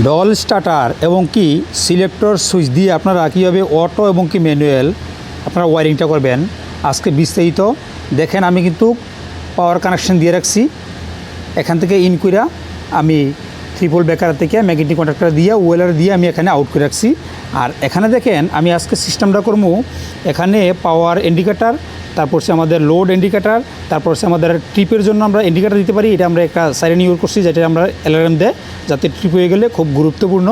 Doll starter এবং কি selector switch দিয়ে আপনারা কীভাবে অটো এবং কি ম্যানুয়াল আপনারা ওয়ারিংটা করবেন আজকে বিস্তারিত দেখেন। আমি কিন্তু পাওয়ার কানেকশন দিয়ে রাখছি, এখান থেকে ইন কইরা আমি 3 ভোল্ট ব্রেকার থেকে ম্যাগনেটিক কন্ট্যাক্টর দিয়ে ওয়েলার দিয়ে আমি এখানে আউট করে রাখছি। আর এখানে দেখেন আমি আজকে সিস্টেমটা করবো, এখানে পাওয়ার ইন্ডিকেটার, তারপর সে আমাদের লোড ইন্ডিকেটার, তারপর সে আমাদের ট্রিপের জন্য আমরা ইন্ডিকেটার দিতে পারি। এটা আমরা একটা সাইরেন ইউজ করছি যেটা আমরা অ্যালার্ম দেয় যাতে ট্রিপ হয়ে গেলে খুব গুরুত্বপূর্ণ।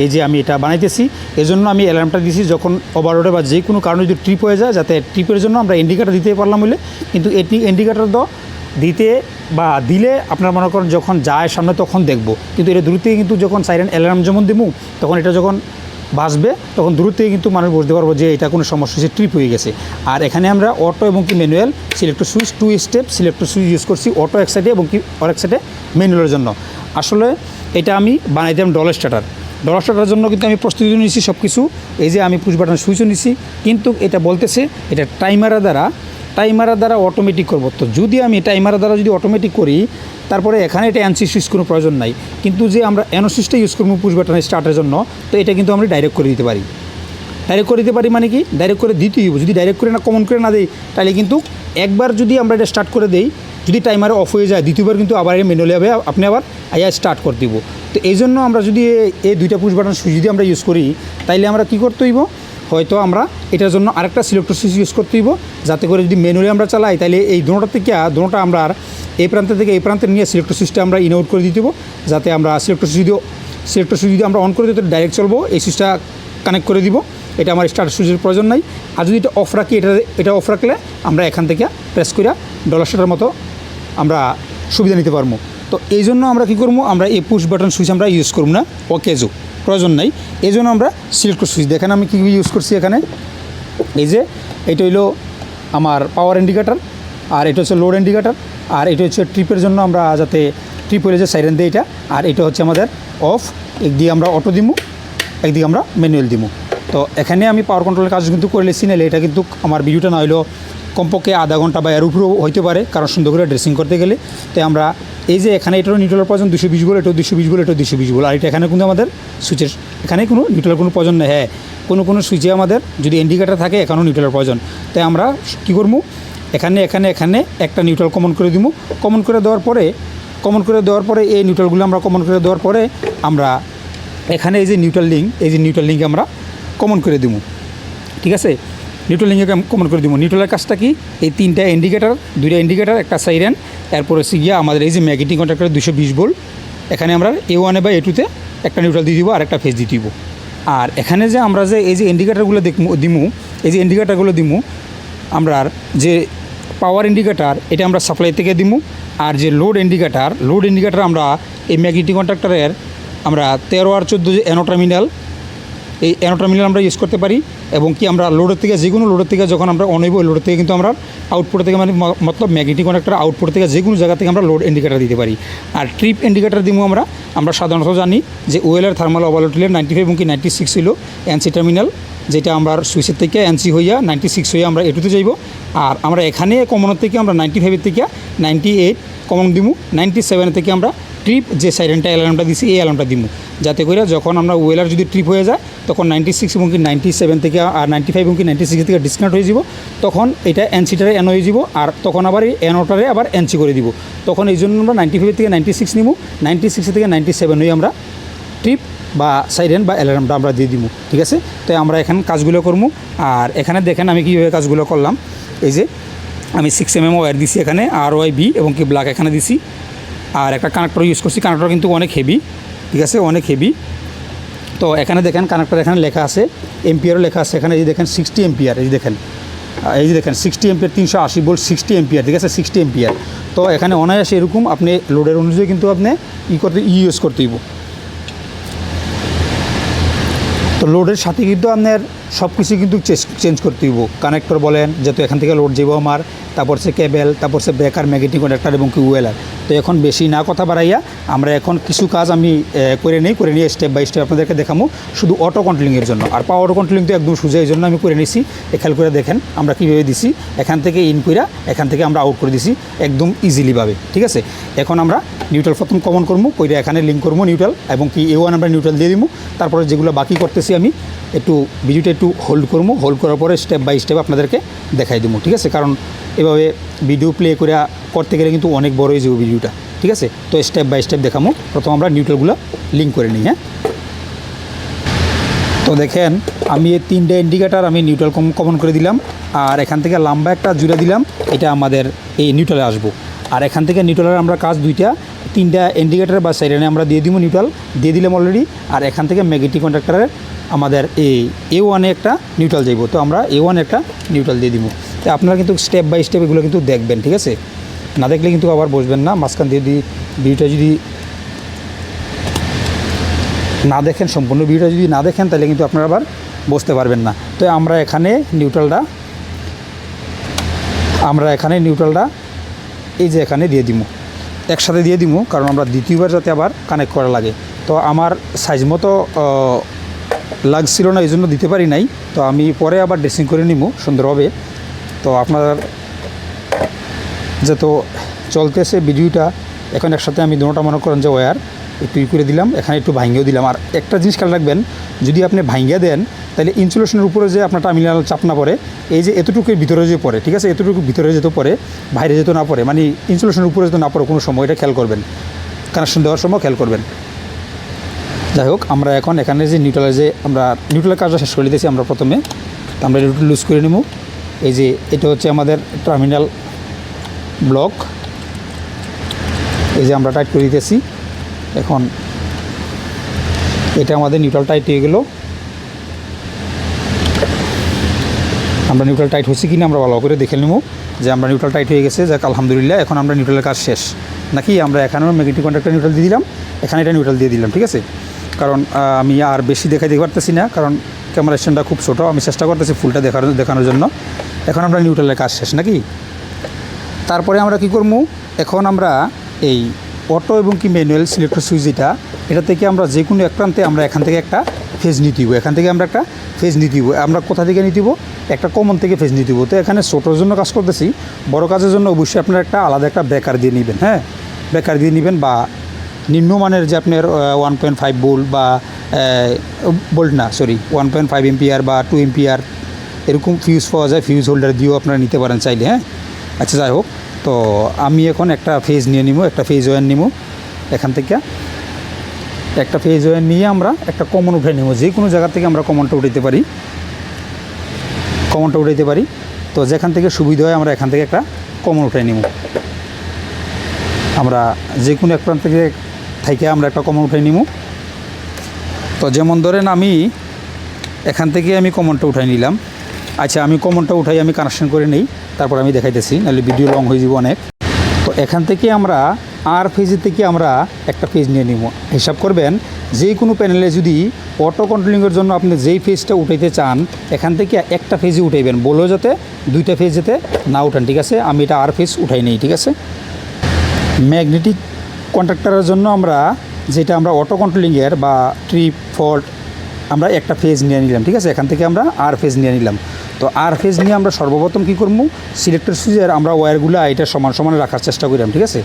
এই যে আমি এটা বানাইতেছি, এজন্য আমি অ্যালার্মটা দিয়েছি যখন ওভারলোডে বা যে কোনো কারণে যদি ট্রিপ হয়ে যায় যাতে ট্রিপের জন্য আমরা ইন্ডিকেটার দিতে পারলাম বলে। কিন্তু এটি ইন্ডিকেটার তো দিতে বা দিলে আপনার মনে করেন যখন যায় সামনে তখন দেখব, কিন্তু এটা দূর থেকে কিন্তু যখন সাইরেন অ্যালার্ম যেমন দেবো তখন এটা যখন বাজবে তখন দূর থেকে কিন্তু মানুষ বুঝতে পারবো যে এটা কোনো সমস্যা হচ্ছে, ট্রিপ হয়ে গেছে। আর এখানে আমরা অটো এবং কি manual selector switch 2 step selector switch use করছি, অটো এক সাইডে এবং কি আরেক সাইডে ম্যানুয়ালের জন্য। আসলে এটা আমি বানাই দিলাম ডল স্টার্টারের জন্য, কিন্তু আমি প্রস্তুতি নিয়েছি সব কিছু। এই যে আমি পুশ বাটন সুইচও নিছি, কিন্তু এটা বলতেছে এটা টাইমারের দ্বারা অটোমেটিক করবো। তো যদি আমি টাইমারের দ্বারা যদি অটোমেটিক করি তারপরে এখানে এটা এনসি সুইচ কোনো প্রয়োজন নাই, কিন্তু যে আমরা এনো সুইচটা ইউজ করবো পুশ বাটন স্টার্টের জন্য, তো এটা কিন্তু আমরা ডাইরেক্ট করে দিতে পারি। মানে কি ডাইরেক্ট করে দিতেই হবে। যদি ডাইরেক্ট করে না কমন করে না দেই তাহলে কিন্তু একবার যদি আমরা এটা স্টার্ট করে দেই, যদি টাইমারে অফ হয়ে যায় দ্বিতীয়বার কিন্তু আবার ম্যানুয়ালি হবে, আপনি আবার স্টার্ট করে দিব। তো এই জন্য আমরা যদি এই দুইটা পুশ বাটন সুইচ যদি আমরা ইউজ করি তাইলে আমরা কী করতে হইব, হয়তো আমরা এটার জন্য আরেকটা সিলেক্টর সুইচ ইউজ করতে হইব, যাতে করে যদি ম্যানুয়ালি আমরা চালাই তাহলে এই দুটোটা আমরা এই প্রান্ত থেকে এই প্রান্তে নিয়ে সিলেক্টর সুইচটা আমরা ইন আউট করে দিতে হইব, যাতে আমরা সিলেক্টর সুইচ যদি আমরা অন করে দিই তো ডাইরেক্ট চলবো, এই সুইচটা কানেক্ট করে দিব। এটা আমার স্টার্ট সুইচের প্রয়োজন নাই। আর যদি এটা অফ রাখি, এটা অফ রাখলে আমরা এখান থেকে প্রেস করে ডলার স্টার্টার মতো আমরা সুবিধা নিতে পারবো। তো এই জন্য আমরা কী করবো, আমরা এই পুশ বাটন সুইচ আমরা ইউজ করবো না, ওকেজও প্রয়োজন নাই। এই জন্য আমরা সিলেক্টর সুইচ দেখেন আমি কী ইউজ করছি এখানে। এই যে এটা হইলো আমার পাওয়ার ইন্ডিকেটার, আর এটা হচ্ছে লোড ইন্ডিকেটার, আর এটা হচ্ছে ট্রিপের জন্য আমরা যাতে ট্রিপ হলে যে সাইরেন দিই এটা, আর এটা হচ্ছে আমাদের অফ। একদিকে আমরা অটো দিমু, একদিকে আমরা ম্যানুয়াল দিমু। তো এখানে আমি পাওয়ার কন্ট্রোলের কাজ কিন্তু করে লেছি, নাহলে এটা কিন্তু আমার ভিডিওটা না হলেও কমপক্ষে আধা ঘন্টা বা এর উপরেও হইতে পারে, কারণ সুন্দর করে ড্রেসিং করতে গেলে। তাই আমরা এই যে এখানে এটারও নিউট্রালের প্রয়োজন 220 ভোল্ট, এটাও 220 ভোল্ট, এটাও 220 ভোল্ট। আর এটা এখানে কিন্তু আমাদের সুইচের এখানে কোনো নিউট্রালের কোনো প্রয়োজন নেই। হ্যাঁ, কোনো সুইচে আমাদের যদি ইন্ডিকেটার থাকে এখানেও নিউট্রালের প্রয়োজন। তাই আমরা কী করবো, এখানে একটা নিউট্রাল কমন করে দিব। কমন করে দেওয়ার পরে এই নিউট্রালগুলো আমরা কমন করে দেওয়ার পরে আমরা এখানে এই যে নিউট্রাল লিঙ্ক আমরা কমন করে দিব। ঠিক আছে, নিউট্রাল লিঙ্কে কমন করে দিব। নিউট্রালের কাজটা কি, এই 2টা ইন্ডিকেটার, একটা সাইরেন, এরপরে গিয়া আমাদের এই যে ম্যাগনেটিক কন্ট্যাক্টর 220 ভোল্ট, এখানে আমরা A1 বা A2-তে একটা নিউট্রাল দিয়ে দিব আর একটা ফেজ দিয়ে দিব। আর এখানে যে আমরা যে এই যে ইন্ডিকেটারগুলো দিমু, আমরা যে পাওয়ার ইন্ডিকেটার এটা আমরা সাপ্লাই থেকে দিমু। আর যে লোড ইন্ডিকেটার আমরা এই ম্যাগনেটিক কন্ট্যাক্টরের আমরা 13 আর 14 যে অ্যানো টার্মিনাল, এই অ্যানো টার্মিনাল আমরা ইউজ করতে পারি। এবং কি আমরা লোডের থেকে যে কোনো লোডের থেকে যখন আমরা অন হইব, লোডের থেকে কিন্তু আমরা আউটপুট থেকে মতলব ম্যাগনেটিক কন্ট্যাক্টর আউটপুট থেকে যে কোনো জায়গা থেকে আমরা লোড ইন্ডিকেটার দিতে পারি। আর ট্রিপ ইন্ডিকেটার দিব আমরা সাধারণত জানি যে ওয়েলার থার্মাল ওভারলোডের 95 এবং কি 96 হইল এনসি টার্মিনাল, যেটা আমরা সুইচের থেকে এনসি হইয়া 96 হইয়া আমরা এটুতে যাইব। আর আমরা এখানে কমনের থেকে আমরা 95 থেকে 98 কমন দিব, 97 থেকে আমরা ট্রিপ যে সাইরেনটা অ্যালার্মটা দিছি এই অ্যালার্মটা দিব, যাতে করে যখন আমরা ওয়েলার যদি ট্রিপ হয়ে যায় তখন 96 এবং কি 97 থেকে আর 95 এবং কি 96 থেকে ডিসকানেক্ট হয়ে যাব, তখন এটা এনসিটারে এন হয়ে যাব, আর তখন আবার এই এনওটারে আবার এনসি করে দিব। তখন এই জন্য আমরা 95 থেকে 96 নিব, 96 থেকে 97 হয়ে আমরা ট্রিপ বা সাইরেন বা অ্যালার্মটা আমরা দিয়ে দিব। ঠিক আছে, তাই আমরা এখানে কাজগুলো করবো। আর এখানে দেখেন আমি কীভাবে কাজগুলো করলাম। এই যে আমি 6 mm ওয়্যার দিছি এখানে, RYB এবং কি ব্ল্যাক এখানে দিছি, আর একটা কানেক্টর ইউজ করছি। কানেক্টর কিন্তু অনেক হেভি, ঠিক আছে, অনেক হেভি। তো এখানে দেখেন কানেক্টর এখানে লেখা আছে, এম্পিয়ারও লেখা আছে এখানে। এই যে দেখেন 60 এম্পিয়ার, এই যে দেখেন 60 এম্পিয়ার, 380 ভোল্ট 60 এম্পিয়ার, ঠিক আছে, 60 এম্পিয়ার। তো এখানে অনায়াসে এরকম আপনি লোডের অনুযায়ী কিন্তু আপনি ইউজ করতে হইব। তো লোডের সাথে কিন্তু আপনার সব কিছু কিন্তু চেঞ্জ করতে হইব। কানেক্টর বলেন যেহেতু এখান থেকে লোড যাবো আমার, তারপর সে কেবেল, তারপর সে ব্রেকার, ম্যাগনেটিক কন্ডাক্টর এবং কি ওয়েলার। তো এখন বেশি না কথা বাড়াইয়া আমরা এখন কিছু কাজ আমি করে নিয়ে স্টেপ বাই স্টেপ আপনাদেরকে দেখাবো, শুধু অটো কন্ট্রোলিংয়ের জন্য। আর পাওয়ার কন্ট্রোলিং তো একদম সোজা, এই জন্য আমি করে নিছি। খেয়াল করে দেখেন আমরা কীভাবে দিছি, এখান থেকে ইন কইরা এখান থেকে আমরা আউট করে দিছি একদম ইজিলিভাবে, ঠিক আছে। এখন আমরা নিউট্রাল প্রথম কমন করবো, কইরা এখানে লিঙ্ক করবো নিউট্রাল এবং কি A1 আমরা নিউট্রাল দিয়ে দিব। তারপরে যেগুলো বাকি করতেছি আমি একটু ভিডিওটা একটু হোল্ড করবো, হোল্ড করার পরে স্টেপ বাই স্টেপ আপনাদেরকে দেখাই দেবো, ঠিক আছে। কারণ এভাবে ভিডিও প্লে করে করতে গেলে কিন্তু অনেক বড় হয়ে যাবে ভিডিওটা, ঠিক আছে। তো স্টেপ বাই স্টেপ দেখাবো। প্রথম আমরা নিউট্রালগুলো লিঙ্ক করে নিই। হ্যাঁ, তো দেখেন আমি এই 3টে ইন্ডিকেটার আমি নিউট্রাল কমন করে দিলাম, আর এখান থেকে লম্বা একটা জুড়ে দিলাম, এটা আমাদের এই নিউট্রালে আসবো। আর এখান থেকে নিউট্রালের আমরা কাজ 3টা ইন্ডিকেটার বা সাইরেনে আমরা দিয়ে দিব, নিউট্রাল দিয়ে দিলাম অলরেডি। আর এখান থেকে ম্যাগনেটিক কন্ডাক্টরের আমাদের এই A1 একটা নিউট্রাল যাইব, তো আমরা A1 একটা নিউট্রাল দিয়ে দিব। তো আপনারা কিন্তু স্টেপ বাই স্টেপ এগুলো কিন্তু দেখবেন, ঠিক আছে। না দেখলে কিন্তু আবার বসবেন না, মাঝখান দিয়ে যদি ভিডিওটা যদি না দেখেন, সম্পূর্ণ ভিডিওটা যদি না দেখেন তাহলে কিন্তু আপনারা আবার বুঝতে পারবেন না। তো আমরা এখানে নিউট্রালটা এই যে এখানে দিয়ে দিব, একসাথে দিয়ে দিব, কারণ আমরা দ্বিতীয়বার যাতে আবার কানেক্ট করা লাগে। তো আমার সাইজ মতো লাগছিল না, এই জন্য দিতে পারি নাই। তো আমি পরে আবার ড্রেসিং করে নিব সুন্দরভাবে। তো আপনার যেহেতু চলতেছে ভিডিওটা, এখন একসাথে আমি দুটোটা মনে করেন যে ওয়্যার একটু করে দিলাম, এখানে একটু ভাঙ্গেও দিলাম। আর একটা জিনিস খেয়াল রাখবেন, যদি আপনি ভাঙ্গিয়ে দেন তাহলে ইনসুলেশনের উপরে যে আপনার টার্মিনাল চাপ না পড়ে, এই যে এতটুকুর ভিতরে যে পড়ে, ঠিক আছে, এতটুকু ভিতরে যেতে পড়ে, বাইরে যেতে না পড়ে, মানে ইনসুলেশনের উপরে যেতে না পড়ে কোনো সময়, এটা খেয়াল করবেন, কানেকশন দেওয়ার সময় খেয়াল করবেন। যাই হোক, আমরা এখন এখানে যে নিউট্রালের কাজটা শেষ করে দিতেছি। আমরা প্রথমে আমরা নিউট্রাল লুজ করে নেব। এই যে এটা হচ্ছে আমাদের টার্মিনাল ব্লক, এই যে আমরা টাইট করে দিতেছি। এখন এটা আমাদের নিউট্রাল টাইট হয়ে গেল। আমরা নিউট্রাল টাইট হচ্ছে কিনা আমরা ভালো করে দেখে নেব যে আমরা নিউট্রাল টাইট হয়ে গেছে, যাক আলহামদুলিল্লাহ। এখন আমরা নিউট্রালের কাজ শেষ নাকি, আমরা এখানেও ম্যাগনেটিক কন্ডাক্টর নিউট্রাল দিয়ে দিলাম, এখানে এটা নিউট্রাল দিয়ে দিলাম, ঠিক আছে। কারণ আমি আর বেশি দেখাইতে পারতেছি না, কারণ ক্যামেরা স্ট্যান্ডটা খুব ছোটো, আমি চেষ্টা করতেছি ফুলটা দেখানোর জন্য। এখন আমরা নিউট্রালের কাজ শেষ নাকি। তারপরে আমরা কি করবো, এখন আমরা এই অটো এবং কি ম্যানুয়াল সিলেক্টর সুইচ এটা থেকে আমরা যে কোনো এক প্রান্তে আমরা এখান থেকে একটা ফেজ নিতে হইব, এখান থেকে আমরা একটা ফেজ নিতে হইব। আমরা কোথা থেকে নিতে হইব, একটা কমন থেকে ফেজ নিতে হইব। তো এখানে ছোটোর জন্য কাজ করতেছি, বড় কাজের জন্য অবশ্যই আপনার একটা আলাদা একটা ব্রেকার দিয়ে নেবেন। হ্যাঁ, ব্রেকার দিয়ে নেবেন, বা নিম্নমানের যে আপনার 1.5 ভোল্ট বা 1.5 এম্পিয়ার বা 2 এম্পিয়ার এরকম ফিউজ পাওয়া যায়, ফিউজ হোল্ডার দিয়েও আপনারা নিতে পারেন চাইলে। হ্যাঁ, আচ্ছা, যাই হোক, তো আমি এখন একটা ফেজ নিয়ে নিব, একটা ফেজ ওয়্যার নিব। এখান থেকে একটা ফেজ ওয়্যার নিয়ে আমরা একটা কমন উঠে নেব, যে কোনো জায়গা থেকে আমরা কমনটা উঠাইতে পারি। তো যেখান থেকে সুবিধা হয় আমরা এখান থেকে একটা কমন উঠাই নেব। আমরা যে কোনো এক প্রান্ত থেকে আমরা একটা কমন উঠাই নিব। তো যেমন ধরেন আমি এখান থেকে আমি কমনটা উঠাই নিলাম। আচ্ছা, আমি কমনটা উঠাই আমি কানেকশন করে নেই, তারপর আমি দেখাইতেছি, নাহলে ভিডিও লং হয়ে যাব অনেক। তো এখান থেকে আমরা আর ফেজের থেকে আমরা একটা ফেজ নিয়ে নিব। হিসাব করবেন, যে কোনো প্যানেলে যদি অটো কন্ট্রোলিংয়ের জন্য আপনি যেই ফেজটা উঠাইতে চান, এখান থেকে একটা ফেজই উঠাইবেন, বলো যাতে 2টা ফেজ যেতে না উঠান, ঠিক আছে। আমি এটা আর ফেজ উঠাই নেই, ঠিক আছে। ম্যাগনেটিক কন্ডাক্টরের জন্য আমরা যেটা আমরা অটো কন্ট্রোলিংয়ের বা ট্রিপ ফল্ট আমরা একটা ফেজ নিয়ে নিলাম, ঠিক আছে। এখান থেকে আমরা আর ফেজ নিয়ে নিলাম। তো আর ফেজ নিয়ে আমরা সর্বপ্রথম কী করবো, সিলেক্টর সুইচের আমরা ওয়্যারগুলো এটা সমান রাখার চেষ্টা করলাম, ঠিক আছে।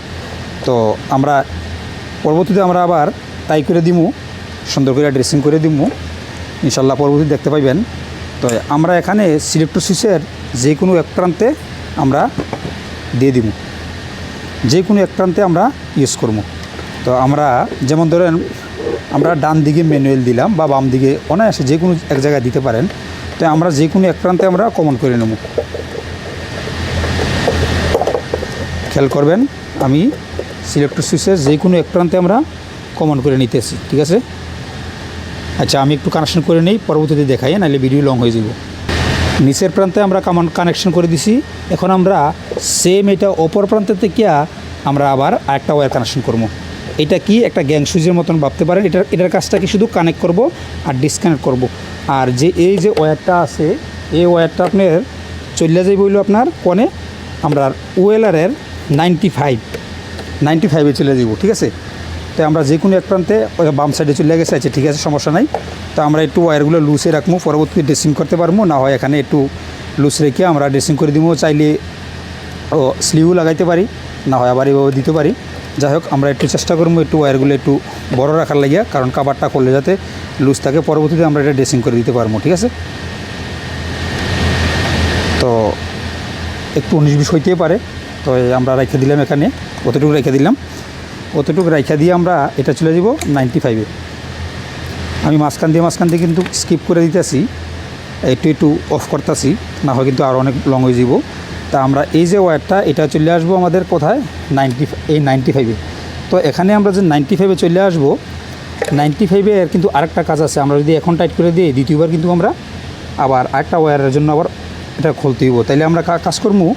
তো আমরা পরবর্তীতে আমরা আবার তাই করে দিব, সুন্দর করে ড্রেসিং করে দিব, ইনশাল্লাহ পরবর্তী দেখতে পাইবেন। তো আমরা এখানে সিলেক্টর সুইচের যে কোনো এক প্রান্তে আমরা দিয়ে দিব, যে কোনো এক প্রান্তে আমরা ইউজ করব। তো আমরা যেমন ধরেন আমরা ডান দিকে ম্যানুয়াল দিলাম বা বাম দিকে অনায়াসে যে কোনো এক জায়গায় দিতে পারেন। তো আমরা যে কোনো এক প্রান্তে আমরা কমন করে নেব। খেয়াল করবেন, আমি সিলেক্টর সুইচের যে কোনো এক প্রান্তে আমরা কমন করে নিতেছি, ঠিক আছে। আচ্ছা, আমি একটু কানেকশন করে নেই, পরবর্তীতে দেখাই, নাহলে ভিডিও লং হয়ে যাব। নিচের প্রান্তে আমরা কানেকশন করে দিছি। এখন আমরা সেম এটা অপর প্রান্তের থেকে আমরা আবার আরেকটা ওয়্যার কানেকশন করবো। এটা কি একটা গ্যাং সুইচের মতন ভাবতে পারেন। এটার কাজটা কি শুধু কানেক্ট করব আর ডিসকানেক্ট করব। আর যে এই যে ওয়্যারটা আছে এই ওয়্যারটা আপনার চলে যাই বললো আপনার কোণে আমরা ওয়েলারের 95-95-এ চলে যাব, ঠিক আছে। তো আমরা যে কোনো এক প্রান্তে বাম সাইডে চলে গেছে, আচ্ছা ঠিক আছে, সমস্যা নাই। তো আমরা একটু ওয়্যারগুলো লুজে রাখবো, পরবর্তীতে ড্রেসিং করতে পারবো, না হয় এখানে একটু লুজ রেখে আমরা ড্রেসিং করে দিব। চাইলে স্লিভও লাগাইতে পারি, না হয় আবার এভাবে দিতে পারি। যাই হোক, আমরা একটু চেষ্টা করবো একটু ওয়্যারগুলো একটু বড় রাখার লাগিয়া, কারণ কাভারটা করলে যাতে লুজ থাকে, পরবর্তীতে আমরা এটা ড্রেসিং করে দিতে পারবো, ঠিক আছে। তো একটু 19-20 হইতেই পারে, তো আমরা রেখে দিলাম এখানে, অতটুকু রেখে দিলাম। অতটুকু রেখে দিয়ে আমরা এটা চলে যাব 95-এ। আমি মাঝখান দিয়ে কিন্তু স্কিপ করে দিতেছি, একটু অফ করতেছি, না হয় কিন্তু আরও অনেক লং হয়ে যাব। তা আমরা এই যে ওয়্যারটা এটা চলে আসবো আমাদের কোথায় 95-এ। তো এখানে আমরা যে 95-এ চলে আসবো, 95-এ এর কিন্তু আরেকটা কাজ আছে। আমরা যদি এখন টাইট করে দিই, দ্বিতীয়বার কিন্তু আমরা আবার আরেকটা ওয়্যারের জন্য আবার এটা খুলতে দিব। তাইলে আমরা কাজ করবো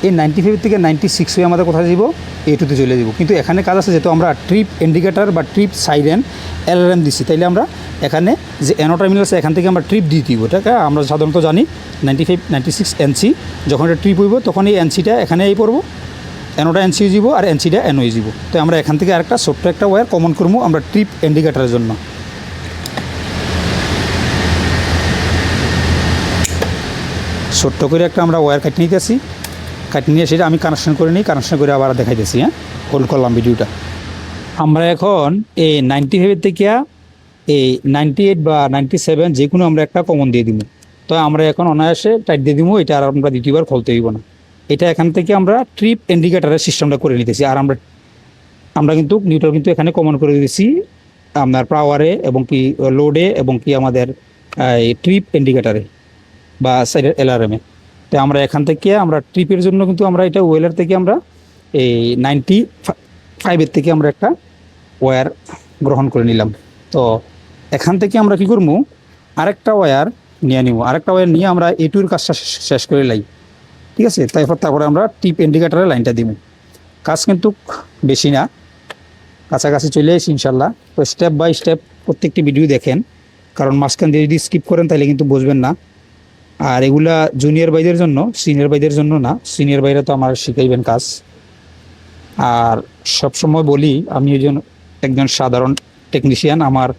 এই 95 থেকে 96 হয়ে আমাদের কোথায় যাব, A2-তে চলে যাব। কিন্তু এখানে কাজ আছে, যেহেতু আমরা ট্রিপ ইন্ডিকেটার বা ট্রিপ সাইরেন অ্যালার্ম দিচ্ছি, তাইলে আমরা এখানে যে এনো টার্মিনাল আছে এখান থেকে আমরা ট্রিপ দিয়ে দিব। এটা আমরা সাধারণত জানি 95-96 এনসি, যখন এটা ট্রিপ হইব তখন এই এনসিটা এখানে এই পড়বো, এনোটা এনসি হয়ে যাব আর এনসিটা এন হয়ে যাব। তো আমরা এখান থেকে আরেকটা ছোট্ট একটা ওয়্যার কমন করবো আমরা ট্রিপ ইন্ডিকেটারের জন্য। ছোট্ট করে একটা আমরা ওয়্যার কাটিয়ে নিতেছি, কাটিয়ে নিয়ে সেটা আমি কানেকশন করে নিই, কানেকশন করে আবার দেখাইতেছি। হ্যাঁ, হোল্ড করলাম ভিডিওটা। আমরা এখন এই 95 থেকে এই 98 বা 97 যে কোনো আমরা একটা কমন দিয়ে দিব। তো আমরা এখন অনায়াসে টাইট দিয়ে দিব, এটা আর আমরা দ্বিতীয়বার খুলতে হইব না। এটা এখান থেকে আমরা ট্রিপ ইন্ডিকেটারের সিস্টেমটা করে নিতেছি। আর আমরা কিন্তু নিউট্রাল কিন্তু এখানে কমন করে দিয়েছি আপনার পাওয়ারে এবং কি লোডে এবং কি আমাদের ট্রিপ ইন্ডিকেটারে বা সাইডের অ্যালার্মে। তো আমরা এখান থেকে আমরা ট্রিপের জন্য কিন্তু আমরা এটা ওয়েলার থেকে আমরা এই 95-এর থেকে আমরা একটা ওয়্যার গ্রহণ করে নিলাম। তো এখান থেকে আমরা কি করবো, আরেকটা ওয়্যার নিয়ে নিব, আরেকটা ওয়্যার নিয়ে আমরা A2-এর কাজটা শেষ করে লাই, ঠিক আছে। তারপরে আমরা টিপ ইন্ডিকেটারের লাইনটা দিব। কাজ কিন্তু বেশি না, কাছাকাছি চলে আসি ইনশাল্লাহ। তো স্টেপ বাই স্টেপ প্রত্যেকটি ভিডিও দেখেন, কারণ মাঝখান দিয়ে যদি স্কিপ করেন তাহলে কিন্তু বুঝবেন না। আর এগুলা জুনিয়র ভাইদের জন্য, সিনিয়র ভাইদের জন্য না। সিনিয়র ভাইরা তো আমার শিখাইবেন কাজ। আর সবসময় বলি আমি একজন সাধারণ টেকনিশিয়ান, আমার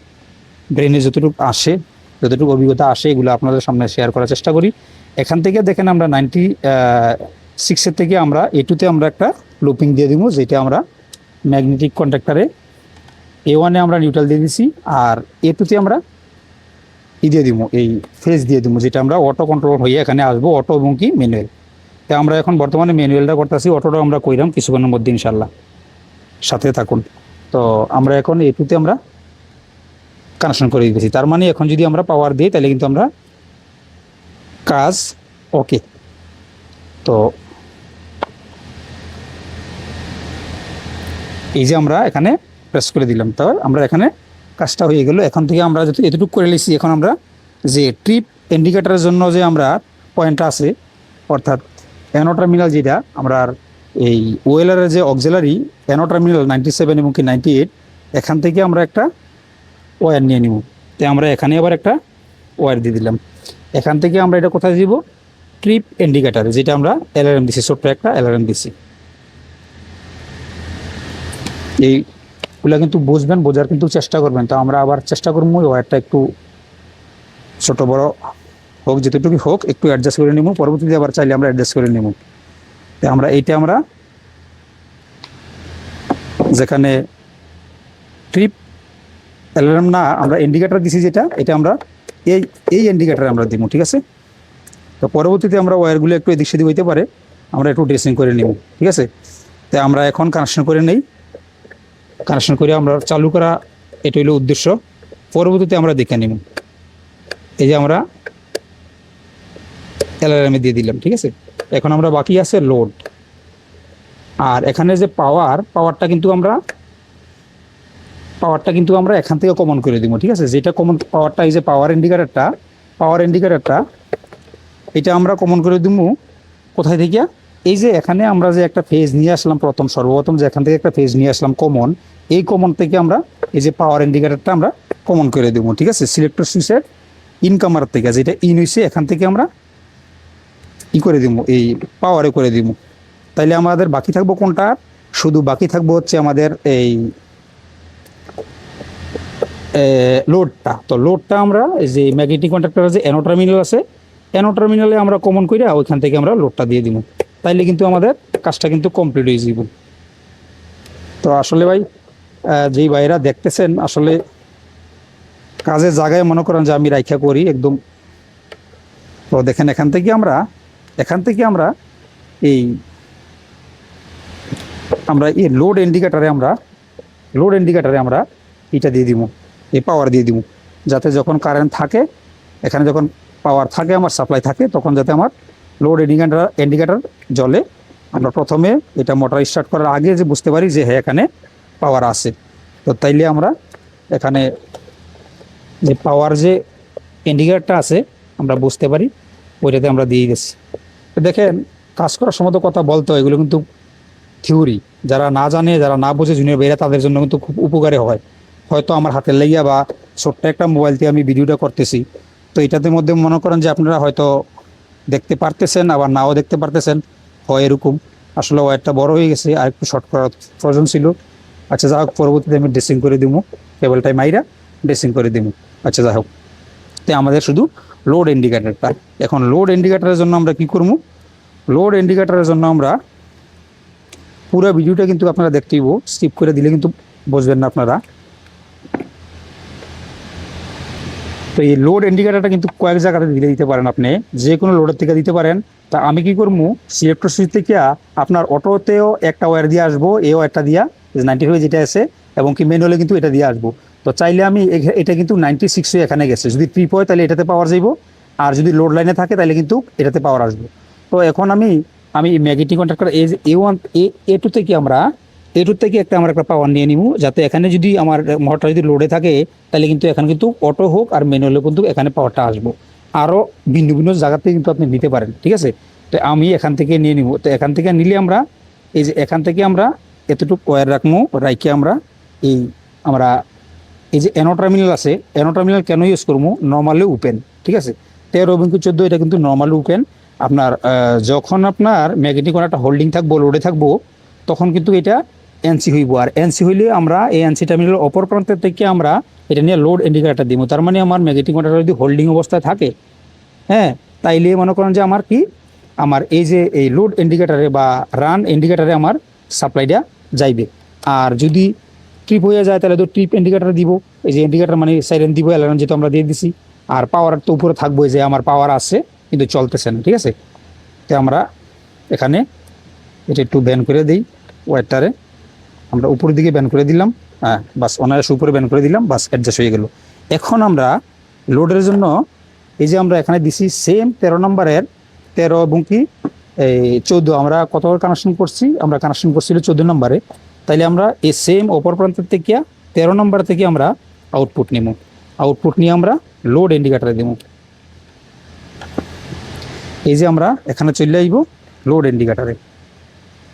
ব্রেনে যতটুকু আসে, যতটুকু অভিজ্ঞতা আসে, এগুলো আপনাদের সামনে শেয়ার করার চেষ্টা করি। এখান থেকে দেখেন আমরা 96-এর থেকে আমরা A2-তে আমরা একটা লুপিং দিয়ে দিব, যেটা আমরা ম্যাগনেটিক কন্ট্যাক্টরে A1-এ আমরা নিউট্রাল দিয়ে দিছি, আর A2-তে আমরা দিয়ে দিব, এই ফেজ দিয়ে দিব, যেটা আমরা অটো কন্ট্রোল হয়ে এখানে আসবো, অটো এবং কি ম্যানুয়াল। তো আমরা এখন বর্তমানে ম্যানুয়ালটা করতেছি, অটোটা আমরা কইরাম কিছুক্ষণের মধ্যে ইনশাল্লাহ, সাথে থাকুন। তো আমরা এখন A2-তে আমরা কানেকশন করে দিতেছি। তার মানে এখন যদি আমরা পাওয়ার দিই তাহলে কিন্তু আমরা কাজ ওকে। তো এই যে আমরা এখানে প্রেস করে দিলাম, তো আমরা এখানে কাজটা হয়ে গেল। এখন থেকে আমরা যদি এতটুকু করে নিয়েছি, এখন আমরা যে ট্রিপ ইন্ডিকেটারের জন্য যে আমরা পয়েন্টটা আছে, অর্থাৎ অ্যানো টার্মিনাল, যেটা আমরা এই ওয়েলারের যে অক্সিলারি অ্যানো টার্মিনাল 97 এবং কি 98, এখান থেকে আমরা একটা ওয়্যার নিয়ে নিব। তো আমরা এখানে আবার একটা ওয়্যার দিয়ে দিলাম। এখান থেকে আমরা এটা কোথায় দিব, ট্রিপ ইন্ডিকেটারে, যেটা আমরা অ্যালার্ম দিছি, ছোট্ট একটা অ্যালার্ম দিছি। এইগুলা কিন্তু বুঝবেন, বোঝার কিন্তু চেষ্টা করবেন। তো আমরা আবার চেষ্টা করবো ওয়্যারটা একটু ছোট বড় হোক, যেতটুকু হোক একটু অ্যাডজাস্ট করে নিব, পরবর্তীতে আবার চাইলে আমরা অ্যাডজাস্ট করে নিব। তো আমরা এইটা আমরা যেখানে ট্রিপ অ্যালার্ম না, আমরা ইন্ডিকেটার দিছি যেটা, এটা আমরা এই ইন্ডিকেটারে আমরা দিব, ঠিক আছে। তো পরবর্তীতে আমরা ওয়্যারগুলো একটু এদিক সেদিক হইতে পারে, আমরা একটু ড্রেসিং করে নিব, ঠিক আছে। তো আমরা এখন কানেকশন করে নেই, কানেকশন করে আমরা চালু করা, এটা হলো উদ্দেশ্য। পরবর্তীতে আমরা দেখে নিব। এই যে আমরা অ্যালার্মে দিয়ে দিলাম, ঠিক আছে। এখন আমরা বাকি আছে লোড। আর এখানে যে পাওয়ারটা কিন্তু আমরা এখান থেকে কমন করে দিব, ঠিক আছে। যেটা কমন পাওয়ারটা, এই যে পাওয়ার ইন্ডিকেটারটা এটা আমরা কমন করে দিব কোথায় থেকে, এই যে এখানে আমরা যে একটা ফেজ নিয়ে আসলাম, সর্বপ্রথম যে এখান থেকে একটা ফেজ নিয়ে আসলাম কমন, এই কমন থেকে আমরা এই যে পাওয়ার ইন্ডিকেটারটা আমরা কমন করে দেবো, ঠিক আছে। সিলেক্টর সুইচের ইনকামার থেকে, যেটা ইন হয়েছে এখান থেকে আমরা করে দিব, এই পাওয়ারে করে দিব। তাইলে আমাদের বাকি থাকবো কোনটা? শুধু বাকি থাকবো হচ্ছে আমাদের এই লোডটা। তো লোডটা আমরা যে ম্যাগনেটিক কন্ট্রাক্টরের যে অ্যানো টার্মিনাল আছে, অ্যানো টার্মিনালে আমরা কমন করে ওইখান থেকে আমরা লোডটা দিয়ে দিব। তাইলে কিন্তু আমাদের কাজটা কিন্তু কমপ্লিট হয়ে যাব। তো আসলে ভাই যেই ভাইরা দেখতেছেন, আসলে কাজের জায়গায় মনে করেন যে আমি রাইখা করি একদম। তো দেখেন এখান থেকে আমরা এই লোড ইন্ডিকেটারে আমরা এটা দিয়ে দিব, এই পাওয়ার দিয়ে দিব, যাতে যখন কারেন্ট থাকে, এখানে যখন পাওয়ার থাকে, আমার সাপ্লাই থাকে, তখন যাতে আমার লোড ইন্ডিকেটার জ্বলে। আমরা প্রথমে এটা মোটর স্টার্ট করার আগে যে বুঝতে পারি যে হ্যাঁ এখানে পাওয়ার আছে। তো তাইলে আমরা এখানে যে পাওয়ার যে ইন্ডিকেটারটা আছে আমরা বুঝতে পারি, ওইটাতে আমরা দিয়ে গেছি। দেখেন কাজ করার সময় তো কথা বলতে হয়, এগুলো কিন্তু থিওরি। যারা না জানে, যারা না বোঝে জুনিয়র ভাইরা, তাদের জন্য কিন্তু খুব উপকারী হয়। হয়তো আমার হাতের লেগিয়া বা ছোট্ট একটা মোবাইল দিয়ে আমি ভিডিওটা করতেছি, তো এটাতে মধ্যে মনে করেন যে আপনারা হয়তো দেখতে পারতেছেন, আবার নাও দেখতে পারতেছেন, হয় এরকম। আসলে ওয়ারটা বড় হয়ে গেছে, আর একটু শর্ট করার প্রয়োজন ছিল। আচ্ছা যাই হোক, পরবর্তীতে আমি ড্রেসিং করে দিব, কেবলটাই মাইরা ড্রেসিং করে দিব। আচ্ছা যাই হোক, তো আমাদের শুধু লোড ইন্ডিকেটারটা। এখন লোড ইন্ডিকেটারের জন্য আমরা কি করবো? লোড ইন্ডিকেটারের জন্য আমরা পুরো ভিডিওটা কিন্তু আপনারা দেখতেইব, স্কিপ করে দিলে কিন্তু বুঝবেন না আপনারা। তো এই লোড ইন্ডিকেটারটা কিন্তু কয়েক জায়গাতে দিতে পারেন, আপনি যে কোনো লোডের থেকে দিতে পারেন। তা আমি কি করবো, সিলেক্টর সুইচ থেকে আপনার অটোতেও একটা ওয়্যার দিয়ে আসবো, এই ওয়্যারটা দিয়া 95 যেটা আছে, এবং কি ম্যানুয়ালে কিন্তু এটা দিয়ে আসবো। তো চাইলে আমি এটা কিন্তু 96 হয়ে এখানে গেছে, যদি ট্রিপ হয় তাহলে এটাতে পাওয়ার যাইব, আর যদি লোড লাইনে থাকে তাহলে কিন্তু এটাতে পাওয়ার আসবে। তো এখন আমি ম্যাগনেটিক কন্ট্রাক্টর A2 থেকে একটা পাওয়ার নিয়ে নিব, যাতে এখানে যদি আমার মোটরটা যদি লোডে থাকে, তাহলে কিন্তু এখানে কিন্তু অটো হোক আর ম্যানুয়ালে কিন্তু এখানে পাওয়ারটা আসবো। আরও ভিন্ন ভিন্ন জায়গাতে কিন্তু আপনি নিতে পারেন, ঠিক আছে। তো আমি এখান থেকে নিয়ে নিব। তো এখান থেকে নিলে আমরা এখান থেকে আমরা এতটুকু ওয়্যার রাখবো, রাইকে আমরা এই যে অ্যানো টার্মিনাল আছে, অ্যানো টার্মিনাল কেন ইউজ করবো? নর্মালি ওপেন, ঠিক আছে। 13 এবং 14 এটা কিন্তু নর্মালি ওপেন। আপনার যখন আপনার ম্যাগনেটিক কন্ট্রাক্টর হোল্ডিং থাকবো, লোডে থাকবো, তখন কিন্তু এটা এনসি হইব। আর এনসি হইলে আমরা এই এনসি টার্মিনালের অপর প্রান্তের থেকে আমরা এটা নিয়ে লোড ইন্ডিকেটার দিব। তার মানে আমার ম্যাগনেটিক কন্ট্রাক্টর যদি হোল্ডিং অবস্থায় থাকে, হ্যাঁ, তাইলে মনে করেন যে আমার এই লোড ইন্ডিকেটারে বা রান ইন্ডিকেটারে আমার সাপ্লাইটা যাইবে। আর যদি ট্রিপ হয়ে যায় তাহলে তো ট্রিপ ইন্ডিকেটার দিব, এই যে ইন্ডিকেটার মানে সাইরেন দিব, অ্যালার্ম যেটা আমরা দিয়ে দিছি। আর পাওয়ার তো উপরে থাকবে, যে আমার পাওয়ার আছে কিন্তু চলতেছে না, ঠিক আছে। তো আমরা এখানে এটা একটু ব্যান করে দিই, ওয়্যারটারে আমরা উপরের দিকে ব্যান করে দিলাম, হ্যাঁ বাস, অনায়াস উপরে ব্যান করে দিলাম, বাস অ্যাডজাস্ট হয়ে গেল। এখন আমরা লোডের জন্য এই যে আমরা এখানে দিছি সেম 13 নম্বরের 13 এবং কি এই 14, আমরা কত কানেকশন করছি? আমরা কানেকশন করছিল 14 নম্বরে। তাইলে আমরা এই সেম অপর প্রান্তের থেকে 13 নম্বর থেকে আমরা আউটপুট নিব। আউটপুট নিয়ে আমরা লোড ইন্ডিকেটারে দেব। এই যে আমরা এখানে চলে আসবো লোড ইন্ডিকেটারে।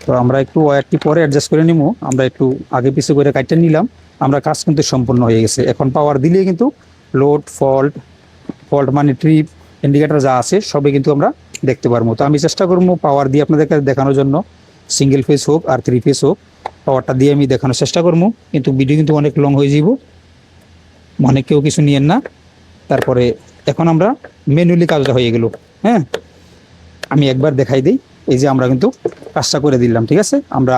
তো আমরা একটু ওয়্যারটি পরে অ্যাডজাস্ট করে নিব, আমরা একটু আগে পিছু করে কাটটা নিলাম। আমরা কাজ কিন্তু সম্পূর্ণ হয়ে গেছে। এখন পাওয়ার দিলেই কিন্তু লোড, ফল্ট মানে ট্রিপ ইন্ডিকেটার যা আছে সবই কিন্তু আমরা দেখতে পারবো। তো আমি চেষ্টা করবো পাওয়ার দিয়ে আপনাদেরকে দেখানোর জন্য, সিঙ্গেল ফেজ হোক আর 3 ফেজ হোক, পাওয়ারটা দিয়ে আমি দেখানোর চেষ্টা করবো। কিন্তু ভিডিও কিন্তু অনেক লং হয়ে যাব, মনে কেউ কিছু নিয়েন না। তারপরে এখন আমরা ম্যানুয়ালি কাজটা হয়ে গেল, হ্যাঁ, আমি একবার দেখাই দিই। এই যে আমরা কিন্তু কাজটা করে দিলাম, ঠিক আছে। আমরা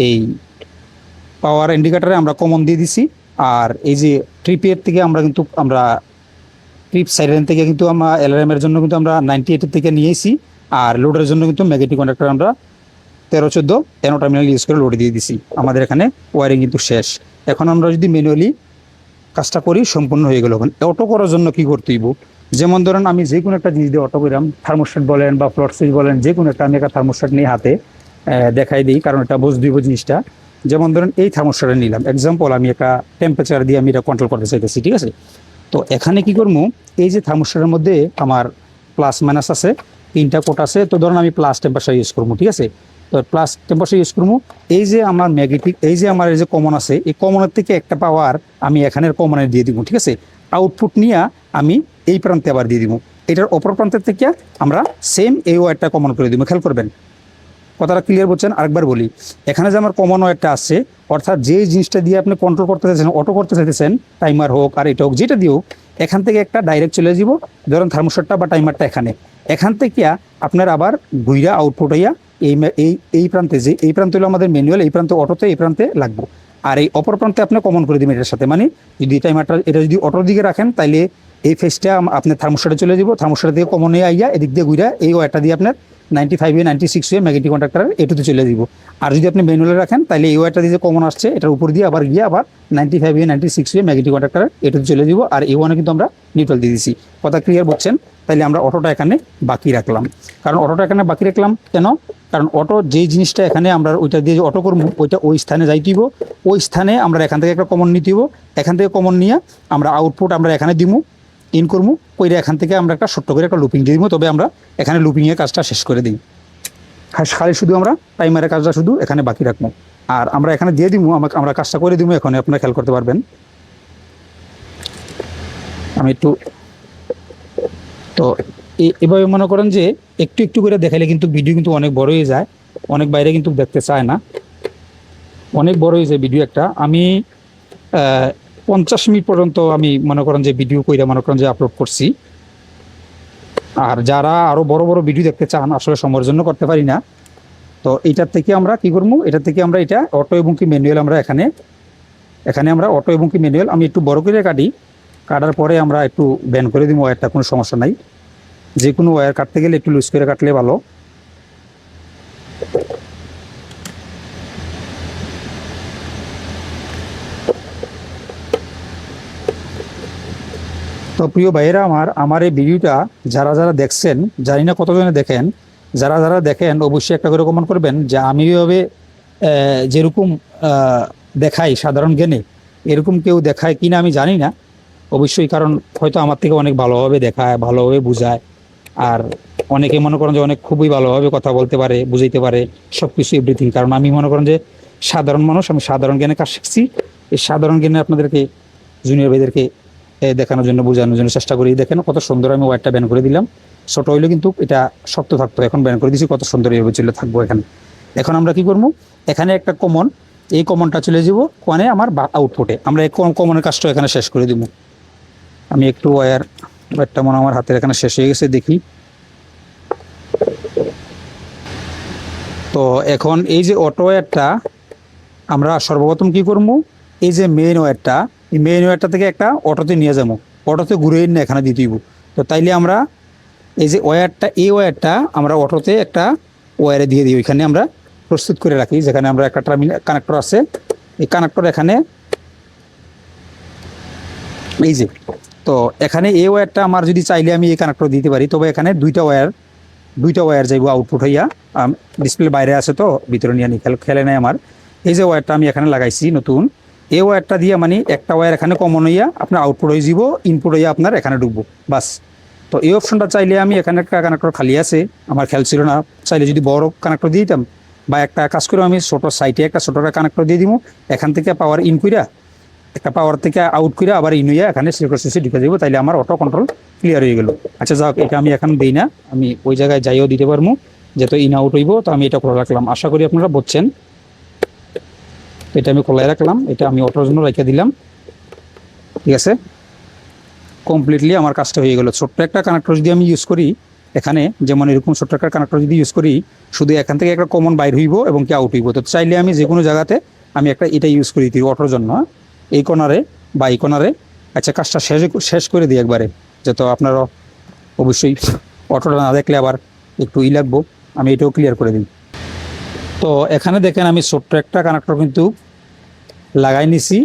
এই পাওয়ার ইন্ডিকেটারে আমরা কমন দিয়ে দিছি, আর এই যে ট্রিপের থেকে আমরা ট্রিপ সাইরেন থেকে কিন্তু আমরা অ্যালার্মের জন্য কিন্তু আমরা 98 থেকে নিয়েছি। আর লোডের জন্য কিন্তু ম্যাগনেটিক কন্ডাক্টর আমরা 13-14 অ্যানো টার্মিনাল ইউজ করে লোড দিয়ে দিছি। আমাদের এখানে ওয়ারিং কিন্তু শেষ। এখন আমরা যদি ম্যানুয়ালি কাজটা করি, সম্পূর্ণ হয়ে গেল। অটো করার জন্য কি করতে হইব? যেমন ধরেন আমি যে কোনো একটা জিনিস দিয়ে অটো করলাম, থার্মোস্ট্যাট বলেন বা ফ্লট সুইচ বলেন, যে কোনো একটা, আমি একটা থার্মোস্ট্যাট নিয়ে হাতে দেখাই দিই, কারণ এটা বুঝ দিব জিনিসটা। যেমন ধরেন এই থার্মোস্ট্যাটে নিলাম এক্সাম্পল, আমি একটা টেম্পারেচার দিয়ে আমি এটা কন্ট্রোল করতে চাইতেছি, ঠিক আছে। তো এখানে কি করবো, এই যে থার্মোস্ট্যাটের মধ্যে আমার প্লাস মাইনাস আছে, 3টা কোট আছে। তো ধরুন আমি প্লাস টেম্পারেচার ইউজ করবো, ঠিক আছে। তো প্লাস টেম্পারেচার ইউজ করবো। এই যে আমার ম্যাগনেটিক, এই যে আমার এই যে কমন আছে, এই কমনের থেকে একটা পাওয়ার আমি এখানের কমনে দিয়ে দিব, ঠিক আছে। আউটপুট নিয়ে আমি এই প্রান্তে আবার দিয়ে দিব, এটার অপর প্রান্তের থেকে আমরা সেম এই ওয়্যারটা কমন করে দিব। খেয়াল করবেন, কথাটা ক্লিয়ার বলছেন। আরেকবার বলি, এখানে যে আমার কমন ওয়্যারটা আসছে, অর্থাৎ যে জিনিসটা দিয়ে আপনি কন্ট্রোল করতে চাইছেন, অটো করতে চাইতেছেন, টাইমার হোক আর এটা হোক, যেটা দিয়েও, এখান থেকে একটা ডাইরেক্ট চলে যাব, ধরুন থার্মোস্ট্যাটটা বা টাইমারটা এখান থেকে আপনার আবার ঘুইরা আউটপুট হইয়া এই প্রান্তে, যে এই প্রান্তে হলো আমাদের ম্যানুয়াল, এই প্রান্তে অটোতে, এই প্রান্তে লাগবো। আর এই অপর প্রান্তে আপনি কমন করে দিবেন এটার সাথে। মানে যদি টাইমারটা এটা যদি অটোর দিকে রাখেন, তাইলে এই ফেসটা আপনার থার্মোস্ট্যাটে চলে যাব, থার্মোস্ট্যাট থেকে কমন হয়ে আইয়া এদিক দিয়ে ঘুরা এই ওয়্যারটা দিয়ে আপনার 95 96 ম্যাগনেটিক কন্ডাক্টরের এটুতে চলে দিব। আর যদি আপনি ম্যানুয়ালে রাখেন, তাহলে এই ওয়্যারটা দিয়ে যে কমন আসছে, এটার উপর দিয়ে আবার গিয়ে আবার 95 96 ম্যাগনেটিক কন্ডাক্টরের এটুতে চলে দিব। আর এই ওয়ানে কিন্তু আমরা নিউট্রাল দিয়ে দিছি। কথা ক্লিয়ার বলছেন? তাইলে আমরা অটোটা এখানে বাকি রাখলাম। কারণ অটোটা এখানে বাকি রাখলাম কেন? কারণ অটো যেই জিনিসটা এখানে আমরা ওইটা দিয়ে যে অটো করবো, ওইটা ওই স্থানে যাইতেইব, ওই স্থানে আমরা এখান থেকে একটা কমন নিতে হইব। এখান থেকে কমন নিয়ে আমরা আউটপুট আমরা এখানে দিব, ইন করবো, কইরা এখান থেকে আমরা একটা ছোট্ট করে একটা লুপিং দিয়ে দিব। তবে আমরা এখানে লুপিংয়ের কাজটা শেষ করে দিই, খালি শুধু আমরা টাইমারের কাজটা শুধু এখানে বাকি রাখবো। আর আমরা এখানে দিয়ে দিব, আমরা কাজটা করে দিব। এখন আপনারা খেয়াল করতে পারবেন, আমি একটু, তো এভাবে মনে করেন যে একটু একটু করে দেখাইলে কিন্তু ভিডিও কিন্তু অনেক বড় হয়ে যায়, অনেক বাইরে কিন্তু দেখতে চায় না, অনেক বড় হয়ে যায় ভিডিও একটা। আমি 50 মিনিট পর্যন্ত আমি মনে করেন যে ভিডিও কইরা মনে করেন যে আপলোড করছি। আর যারা আরো বড় বড় ভিডিও দেখতে চান, আসলে সময়ের জন্য করতে পারি না, তো এটার থেকে আমরা কি করবো, এটার থেকে আমরা এটা অটো এবং কি ম্যানুয়াল আমরা এখানে আমরা অটো এবং কি ম্যানুয়াল আমি একটু বড় করে কাটার পরে আমরা একটু ব্যান করে দিব ওয়্যারটা, কোনো সমস্যা নাই। যে কোনো ওয়্যার কাটতে গেলে একটু লুজ করে কাটলে ভালো। তো প্রিয় ভাইয়েরা, আমার এই ভিডিওটা যারা যারা দেখছেন, জানি না কতজনে দেখেন, যারা যারা দেখেন অবশ্যই একটা করে কমেন্ট করবেন যে আমি এইভাবে যেরকম দেখাই সাধারণ জ্ঞানে, এরকম কেউ দেখায় কিনা আমি জানি না অবশ্যই। কারণ হয়তো আমার থেকে অনেক ভালোভাবে দেখায়, ভালোভাবে বুঝায়, আর অনেকে মনে করেন যে অনেক খুবই ভালোভাবে কথা বলতে পারে, বুঝাইতে পারে সব কিছু এভরিথিং। কারণ আমি মনে করেন যে সাধারণ মানুষ, আমি সাধারণ জ্ঞানে কাজ শিখছি। এই সাধারণ জ্ঞানে আপনাদেরকে, জুনিয়র ভাইদেরকে দেখানোর জন্য, বোঝানোর জন্য চেষ্টা করি। দেখেন কত সুন্দর আমি ওয়্যারটা ব্যান করে দিলাম। ছোট হইলে কিন্তু এটা শক্ত থাকতো, এখন ব্যান করে দিয়েছি, কত সুন্দর এইভাবে চলে থাকবো এখানে। এখন আমরা কি করবো, এখানে একটা কমন, এই কমনটা চলে যাবো কোয়ানে আমার আউটপুটে। আমরা এই কমনের কাজটা এখানে শেষ করে দিব। আমি একটু ওয়্যারটা মনে আমার হাতের এখানে শেষ হয়ে গেছে, দেখি। তো এখন এই যে অটো ওয়্যারটা আমরা সর্বপ্রথম কি করবো, এই যে মেইন ওয়্যারটা, এই মেইন ওয়্যারটা থেকে একটা অটোতে নিয়ে যাবো, অটোতে ঘুরে না এখানে দিয়ে দিব। তো তাইলে আমরা এই যে ওয়্যারটা, এই ওয়্যারটা আমরা অটোতে একটা ওয়্যারে দিয়ে দিই, ওইখানে আমরা প্রস্তুত করে রাখি, যেখানে আমরা একটা টার্মিনাল কানেক্টর আছে, এই কানেক্টর এখানে, এই যে। তো এখানে এই ওয়্যারটা আমার যদি চাইলে আমি এই কানেক্টর দিতে পারি, তবে এখানে দুইটা ওয়্যার যাইব আউটপুট হইয়া। ডিসপ্লে বাইরে আছে তো ভিতরে নিয়ে নি খেলে নেয় আমার। এই যে ওয়্যারটা আমি এখানে লাগাইছি নতুন, এই ওয়্যারটা দিয়ে মানে একটা ওয়্যার এখানে কমন হইয়া আপনার আউটপুট হয়ে যাব, ইনপুট হইয়া আপনার এখানে ঢুকবো, বাস। তো এই অপশনটা চাইলে আমি, এখানে একটা কানেক্টর খালি আছে, আমার খেয়াল ছিল না, চাইলে যদি বড় কানেক্টর দিয়ে দিতাম, বা একটা কাজ করে আমি ছোট সাইটে একটা ছোট কানেক্টর দিয়ে দিব, এখান থেকে পাওয়ার ইন কইরা, একটা পাওয়ার থেকে আউট করে আবার ইন হইয়া এখানে সিলেক্টর সুইচে ঢুকে যাব, তাইলে আমার অটো কন্ট্রোল ক্লিয়ার হয়ে গেল। আচ্ছা যাক, এটা আমি এখন দিই না, আমি ওই জায়গায় যাইও দিতে পারবো, যেহেতু ইন আউট হইব। তো আমি এটা খোলা রাখলাম, আশা করি আপনারা বুঝছেন। এটা আমি খোলাই রাখলাম, এটা আমি অটোর জন্য রেখে দিলাম, ঠিক আছে। কমপ্লিটলি আমার কাজটা হয়ে গেল। ছোট্ট একটা কানেক্টর যদি আমি ইউজ করি এখানে, যেমন এরকম ছোট্ট একটা কানেক্টর যদি ইউজ করি, শুধু এখান থেকে একটা কমন বাইর হইব এবং কি আউট হইব। তো চাইলে আমি যে কোনো জায়গাতে আমি একটা এটা ইউজ করি দিই অটোর জন্য, এই কর্নারে বা এই কর্নারে। আচ্ছা, কাজটা শেষ করে দিই একবারে, যেহেতু আপনারা অবশ্যই অটোটা না দেখলে আবার একটু লাগবো, আমি এটাও ক্লিয়ার করে দিই। তো এখানে দেখেন আমি ছোট্ট একটা কানেক্টর কিন্তু লাগাই নিছি।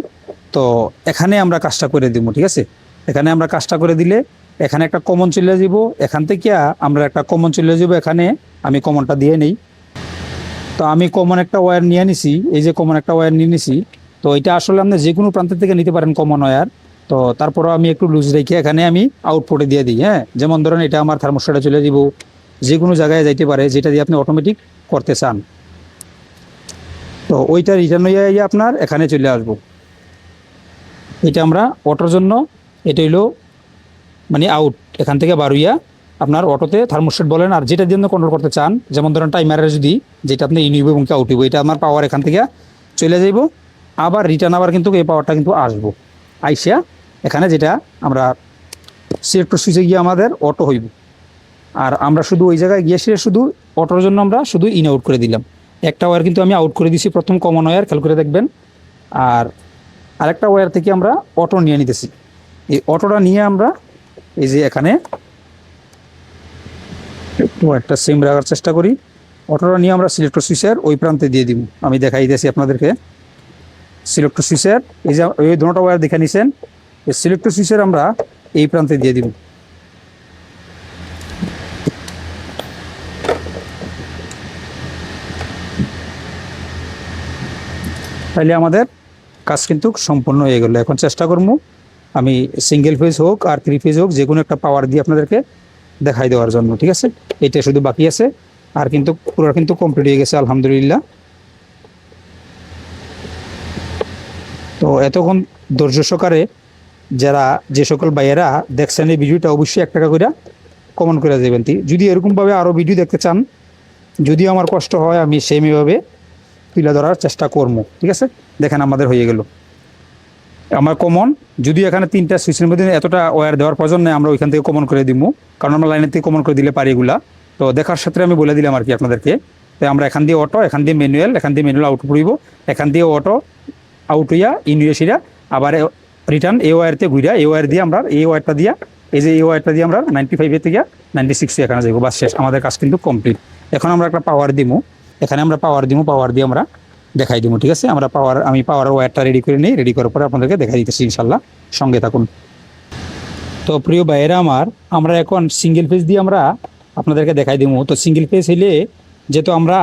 তো এখানে আমরা কাজটা করে দিব, ঠিক আছে। এখানে আমরা কাজটা করে দিলে এখানে একটা কমন চলে যাব, এখান থেকে আমরা একটা কমন চলে যাব, এখানে আমি কমনটা দিয়ে নেই। তো আমি কমন একটা ওয়্যার নিয়ে নিছি, এই যে কমন একটা ওয়্যার নিয়ে নিছি। তো এটা আসলে আপনি যে কোনো প্রান্ত থেকে নিতে পারেন কমন ওয়্যার। তো তারপরও আমি একটু লুজ রেখে এখানে আমি আউটপুটে দিয়ে দিই। হ্যাঁ, যেমন ধরেন এটা আমার থার্মোস্ট্যাটে চলে যাব, যে কোনো জায়গায় যাইতে পারে, যেটা দিয়ে আপনি অটোমেটিক করতে চান। তো ওইটা রিটার্ন হয়ে আপনার এখানে চলে আসবো। এটা আমরা অটোর জন্য, এটা হইলো মানে আউট, এখান থেকে বারুইয়া আপনার অটোতে থার্মোস্টেট বলেন আর যেটার জন্য কন্ট্রোল করতে চান, যেমন ধরেন টাইমারের যদি যেটা আপনি ইন হইব এবং আউট হইব, এটা আমার পাওয়ার এখান থেকে চলে যাইব, আবার রিটার্ন আবার কিন্তু এই পাওয়ারটা কিন্তু আসবো আইসা এখানে, যেটা আমরা সিলেক্টর সুইচে গিয়ে আমাদের অটো হইব। আর আমরা শুধু ওই জায়গায় গিয়ে শুধু অটোর জন্য আমরা শুধু ইন আউট করে দিলাম। একটা ওয়্যার কিন্তু আমি আউট করে দিছি, প্রথম কমন ওয়্যার, খেয়াল করে দেখবেন। আর আরেকটা ওয়্যার থেকে আমরা অটো নিয়ে নিতেছি। এই অটোটা নিয়ে আমরা এই যে এখানে একটু একটা সেম রাখার চেষ্টা করি, অটোটা নিয়ে আমরা সিলেক্টর সুইচের ওই প্রান্তে দিয়ে দিব। আমি দেখাই দিয়েছি আপনাদেরকে সিলেক্টর সুইচের, এই যে ওই দুটো ওয়্যার দেখে নিছেন, এই সিলেক্টর সুইচের আমরা এই প্রান্তে দিয়ে দিব। তাইলে আমাদের কাজ কিন্তু সম্পূর্ণ হয়ে গেল। এখন চেষ্টা করবো আমি সিঙ্গেল ফেজ হোক আর 3 ফেজ হোক যে কোনো একটা পাওয়ার দিয়ে আপনাদেরকে দেখাই দেওয়ার জন্য, ঠিক আছে? এটা শুধু বাকি আছে, আর কিন্তু পুরো কিন্তু কমপ্লিট হয়ে গেছে আলহামদুলিল্লাহ। তো এতক্ষণ ধৈর্য সহকারে যারা যে সকল ভাইয়েরা দেখছেন এই ভিডিওটা, অবশ্যই 1 টাকা করে কমেন্ট করে দেবেন। যদি এরকমভাবে আরও ভিডিও দেখতে চান, যদিও আমার কষ্ট হয়, আমি সেমভাবে তুলে ধরার চেষ্টা করবো, ঠিক আছে? দেখেন আমাদের হয়ে গেল আমার কমন। যদি এখানে 3টা সুইচের মধ্যে এতটা ওয়্যার দেওয়ার প্রয়োজন নেই, আমরা ওইখান থেকে কমন করে দিব, কারণ আমরা লাইনের থেকে কমন করে দিলে পারি এগুলা। তো দেখার সাথে আমি বলে দিলাম আর কি আপনাদেরকে। তো আমরা এখান দিয়ে অটো, এখান দিয়ে ম্যানুয়াল, এখান দিয়ে ম্যানুয়াল আউট পড়ব, এখান দিয়ে অটো আউট হইয়া ইনইউএসিরা আবার রিটার্ন এই ওয়্যারতে ঘুরা, এই ওয়্যার দিয়ে আমরা এই ওয়্যারটা দিয়া, এই যে এই ওয়্যারটা দিয়ে আমরা 95 থেকে 96 এখানে যাবো, বাস শেষ, আমাদের কাজ কিন্তু কমপ্লিট। এখন আমরা একটা পাওয়ার দিব, এখানে আমরা পাওয়ার দিব, পাওয়ার দিয়ে আমরা দেখাই দিব, ঠিক আছে? আমরা আমি পাওয়ার ওয়্যারটা রেডি করে নিই, রেডি করার পরে আপনাদেরকে দেখাই দিতেছি ইনশাল্লাহ, সঙ্গে থাকুন। তো প্রিয় ভাইয়েরা আমার, আমরা এখন সিঙ্গেল ফেজ দিয়ে আমরা আপনাদেরকে দেখাই দিব। তো সিঙ্গেল ফেজ হইলে যেহেতু আমরা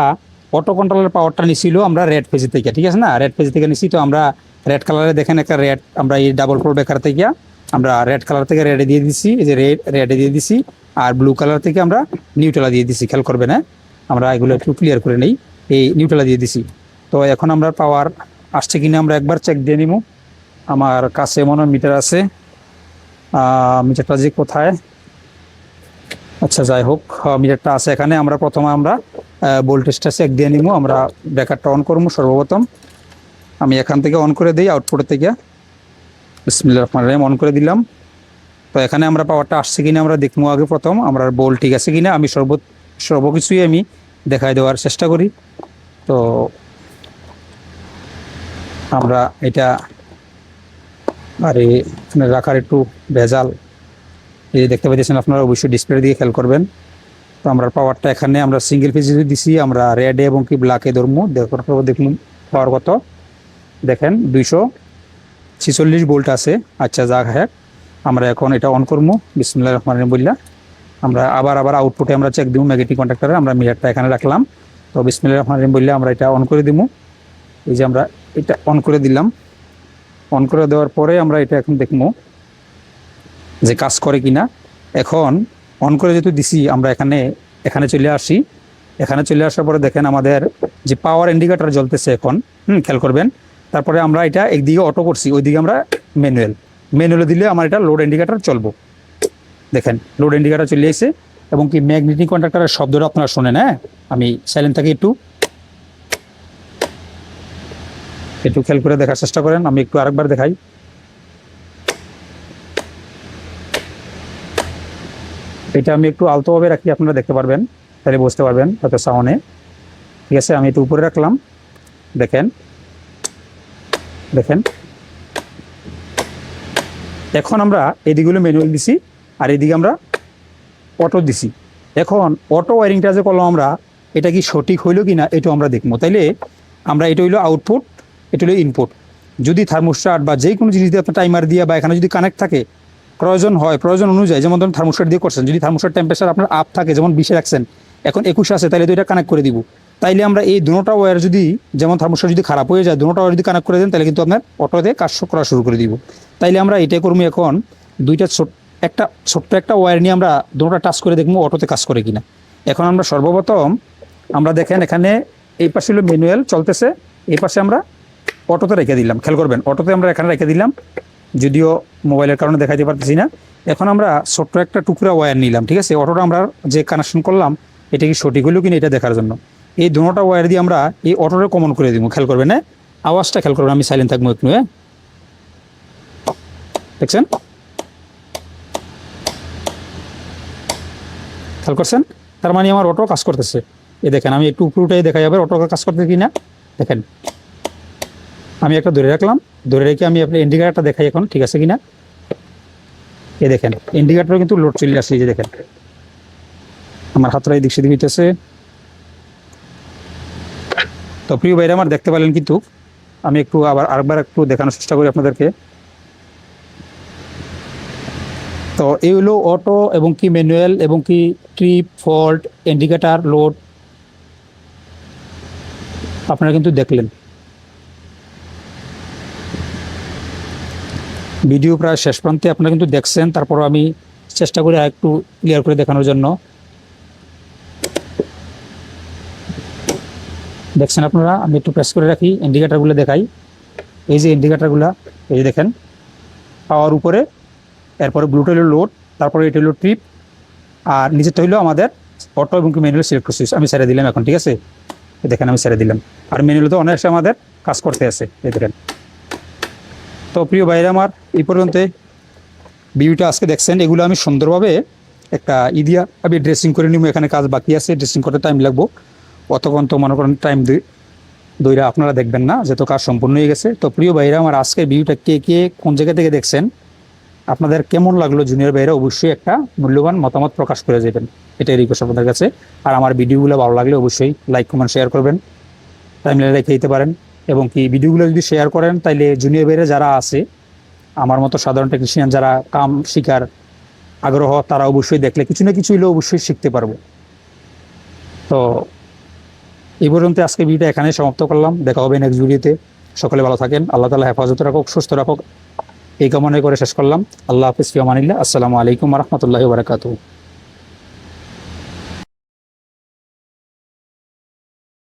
অটো কন্ট্রোলের পাওয়ারটা নিছিল আমরা রেড ফেজ থেকে, ঠিক আছে না? রেড ফেজ থেকে নিছি, তো আমরা রেড কালারে দেখেন একটা রেড, আমরা এই ডাবল প্রো বেকার থেকে আমরা রেড কালার থেকে রেডে দিয়ে দিছি, এই যে রেডে দিয়ে দিছি, আর ব্লু কালার থেকে আমরা নিউট্রালা দিয়ে দিছি। খেয়াল করবেন, হ্যাঁ, আমরা এগুলো একটু ক্লিয়ার করে নেই, এই নিউট্রালা দিয়ে দিছি। তো এখন আমরা পাওয়ার আসছে কিনা আমরা একবার চেক দিয়ে নিব। আমার কাছে মনে মিটার আছে, মিটারটা যে কোথায়, আচ্ছা যাই হোক, মিটারটা আছে এখানে। আমরা প্রথমে আমরা ভোল্টেজটা চেক দিয়ে নিব। আমরা ব্রেকারটা অন করবো সর্বপ্রথম, আমি এখান থেকে অন করে দিই, আউটপুট থেকে বিসমিল্লাহির রহমানির রহিম অন করে দিলাম। তো এখানে আমরা পাওয়ারটা আসছে কিনা আমরা দেখবো আগে প্রথম, আমরা বোল্ট ঠিক আছে কিনা, আমি সর্বকিছুই আমি দেখাই দেওয়ার চেষ্টা করি। তো আমরা এটা আর এখানে রাখার একটু ভেজাল, এই দেখতে পাচ্ছেন আপনারা, অবশ্যই ডিসপ্লে দিয়ে খেয়াল করবেন। তো আমরা পাওয়ারটা এখানে আমরা সিঙ্গেল ফেজ দিছি, আমরা রেডে এবং কি ব্ল্যাকে ধরবো, দেখুন পাওয়ার কত, দেখেন 246 ভোল্ট আছে। আচ্ছা যাক, হ্যাঁ, আমরা এখন এটা অন করবো বিসমিল্লাহির রহমানির রহিম বললা। আমরা আবার আউটপুটে আমরা চেক দিব ম্যাগনেটিক কন্ট্যাক্টরে, আমরা মিটারটা এখানে রাখলাম। তো বিসমিল্লাহির রহমানির রহিম বললে আমরা এটা অন করে দিব, এই যে আমরা এটা অন করে দিলাম। অন করে দেওয়ার পরে আমরা এটা এখন দেখবো যে কাজ করে কিনা। এখন অন করে যেহেতু দিছি, আমরা এখানে চলে আসি। এখানে চলে আসার পরে দেখেন আমাদের যে পাওয়ার ইন্ডিকেটর জ্বলতেছে এখন, খেয়াল করবেন। তারপরে আমরা এটা একদিকে অটো করছি, ওইদিকে আমরা ম্যানুয়ালে দিলে আমার এটা লোড ইন্ডিকেটর চলবো। দেখেন লোড ইন্ডিকেটর চলে এসে, এবং কি ম্যাগনেটিক কন্ট্যাক্টরের শব্দটা আপনারা শোনেন, হ্যাঁ, আমি সাইলেন্ট থাকি, একটু খেয়াল করে দেখার চেষ্টা করেন। আমি একটু আরেকবার দেখাই, এটা আমি একটু আলতোভাবে রাখি, আপনারা দেখতে পারবেন, তাহলে বুঝতে পারবেন হয়তো সাউন্ডে, ঠিক আছে? আমি একটু উপরে রাখলাম, দেখেন এখন আমরা এদিকগুলো ম্যানুয়াল দিছি, আর এদিকে আমরা অটো দিছি। এখন অটো ওয়ারিংটা যে করলাম আমরা, এটা কি সঠিক হইলো কি না এটাও আমরা দেখবো। তাইলে আমরা এটা হইলো আউটপুট, এটা হলো ইনপুট। যদি থার্মোস্ট্যাট বা যে কোনো জিনিস দিয়ে আপনার টাইমার দিয়ে বা এখানে যদি কানেক্ট থাকে, প্রয়োজন অনুযায়ী, যেমন ধরুন থার্মোস্ট্যাট দিয়ে করছেন, যদি থার্মোস্ট্যাট টেম্পারেচার আপনার আপ থাকে, যেমন 20 রাখছেন, এখন 21 আছে, তাহলে তো এটা কানেক্ট করে দিব। তাইলে আমরা এই দুটোটা ওয়্যার যদি, যেমন থার্মোস্ট্যাট যদি খারাপ হয়ে যায়, দুটোটা ওয়্যার যদি কানেক্ট করে দেন, তাহলে কিন্তু আপনার অটোতে কাজ করা শুরু করে দিব। তাইলে আমরা এটাই করবো। এখন ছোট্ট একটা ওয়্যার নিয়ে আমরা দুটোটা টাচ করে দেখবো অটোতে কাজ করে কিনা। এখন আমরা সর্বপ্রথম আমরা দেখেন এখানে এই পাশে হলো ম্যানুয়াল চলতেছে, এই পাশে আমরা অটোতে রেখে দিলাম। খেয়াল করবেন, অটোতে আমরা এখানে রেখে দিলাম, যদিও মোবাইলের কারণে দেখাইতে পারতেছি না। এখন আমরা ছোট্ট একটা টুকরা ওয়্যার নিলাম, ঠিক আছে? অটোটা আমরা যে কানেকশন করলাম এটা কি সঠিক হলো কিনা এটা দেখার জন্য এই দুটোটা ওয়্যার দিয়ে আমরা এই অটোটা কমন করে দিব। খেয়াল করবেন, হ্যাঁ? আওয়াজটা খেয়াল করবেন, আমি সাইলেন্ট থাকবো একটু, হ্যাঁ? দেখছেন? খেয়াল করছেন? তার মানে আমার অটো কাজ করতেছে। এই দেখেন, আমি একটু উপরটাই দেখা যাবে অটো কাজ করতেছে কিনা। দেখেন, আমি একটা ধরে রাখলাম, ধরে রেখে আমি আপনার ইন্ডিকেটারটা দেখাই এখন ঠিক আছে কিনা। এই দেখেন ইন্ডিকেটারও কিন্তু লোড চলে আসছে, এই যে দেখেন আমার হাতটা এই দিক সেদিক হইতেছে। তো প্রিয় ভাইরা আমার দেখতে পেলেন কিন্তু আমি একটু আরেকবার একটু দেখানোর চেষ্টা করি আপনাদেরকে। তো এই হলো অটো এবং কি ম্যানুয়াল এবং কি ট্রিপ, ফল্ট, ইন্ডিকেটার, লোড আপনারা কিন্তু দেখলেন। ভিডিও প্রায় শেষ প্রান্তে আপনারা কিন্তু দেখছেন, তারপরও আমি চেষ্টা করি একটু ক্লিয়ার করে দেখানোর জন্য। দেখছেন আপনারা, আমি একটু প্রেস করে রাখি, ইন্ডিকেটারগুলো দেখাই। এই যে ইন্ডিকেটারগুলো, এই যে দেখেন পাওয়ার উপরে, এরপরে ব্লুটা হলো লোড, তারপরে এটা হলো ট্রিপ, আর নিচেরটা হলো আমাদের অটো এবং ম্যানুয়াল সিলেক্টর সুইচ। আমি ছেড়ে দিলাম এখন, ঠিক আছে? দেখেন আমি ছেড়ে দিলাম, আর ম্যানুয়াল তো অনায়াসে আমাদের কাজ করতে আছে, এই দেখেন। তো প্রিয় ভাইরা আমার, এই পর্যন্ত ভিডিওটা আজকে দেখছেন। এগুলো আমি সুন্দরভাবে একটা দিয়া আমি ড্রেসিং করে নিব। এখানে কাজ বাকি আছে, ড্রেসিং করতে টাইম লাগবো, অতক্ষণ তো মনে করেন টাইম দইরা আপনারা দেখবেন না, যেহেতু কাজ সম্পূর্ণ হয়ে গেছে। তো প্রিয় ভাইরা আমার, আজকের ভিডিওটা কে কে কোন জায়গা থেকে দেখছেন, আপনাদের কেমন লাগলো জুনিয়র ভাইরা অবশ্যই একটা মূল্যবান মতামত প্রকাশ করে যাবেন, এটাই রিকোয়েস্ট আপনাদের কাছে। আর আমার ভিডিওগুলো ভালো লাগলে অবশ্যই লাইক কমেন্ট শেয়ার করবেন, টাইমলাইনে রেখে দিতে পারেন। এবং কি ভিডিওগুলো যদি শেয়ার করেন তাইলে জুনিয়র ভাইরা যারা আছে আমার মতো সাধারণ টেকনিশিয়ান যারা কাম শিকার আগ্রহ, তারা অবশ্যই দেখলে কিছু না কিছু হলেও অবশ্যই শিখতে পারবো। তো এই পর্যন্ত আজকে ভিডিওটা এখানে সমাপ্ত করলাম। দেখা হবে নেক্সট ভিডিওতে। সকলে ভালো থাকেন, আল্লাহ তাআলা হেফাজত রাখুক, সুস্থ রাখুক, এই কামনা করে শেষ করলাম। আল্লাহ হাফিজ, ফি আমানিল্লাহ। আসসালামু আলাইকুম ওয়া রাহমাতুল্লাহি ওয়া বারাকাতুহু।